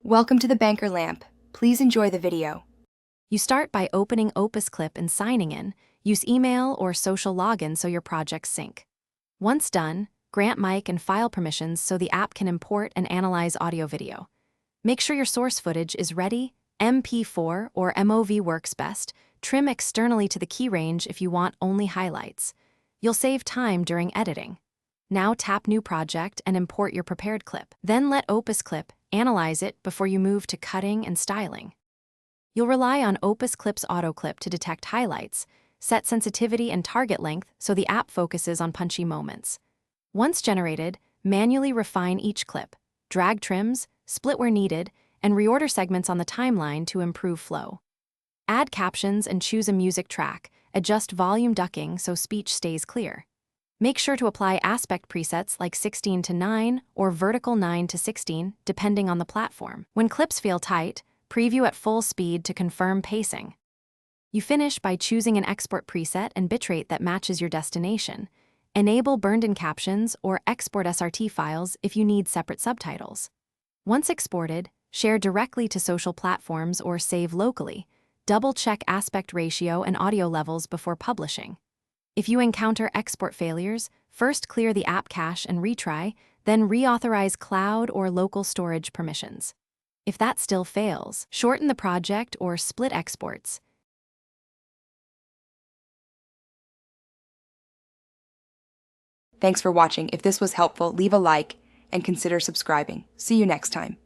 Welcome to the Banker Lamp. Please enjoy the video. You start by opening Opus Clip and signing in. Use email or social login so your projects sync. Once done, grant mic and file permissions so the app can import and analyze audio-video. Make sure your source footage is ready. MP4 or MOV works best. Trim externally to the key range if you want only highlights. You'll save time during editing. Now tap New Project and import your prepared clip. Then let Opus Clip analyze it before you move to cutting and styling. You'll rely on Opus Clip's auto clip to detect highlights, set sensitivity and target length so the app focuses on punchy moments. Once generated, manually refine each clip, drag trims, split where needed, and reorder segments on the timeline to improve flow. Add captions and choose a music track. Adjust volume ducking so speech stays clear. Make sure to apply aspect presets like 16:9 or vertical 9:16, depending on the platform. When clips feel tight, preview at full speed to confirm pacing. You finish by choosing an export preset and bitrate that matches your destination. Enable burned-in captions or export SRT files if you need separate subtitles. Once exported, share directly to social platforms or save locally. Double-check aspect ratio and audio levels before publishing. If you encounter export failures, first clear the app cache and retry, then reauthorize cloud or local storage permissions. If that still fails, shorten the project or split exports. Thanks for watching. If this was helpful, leave a like and consider subscribing. See you next time.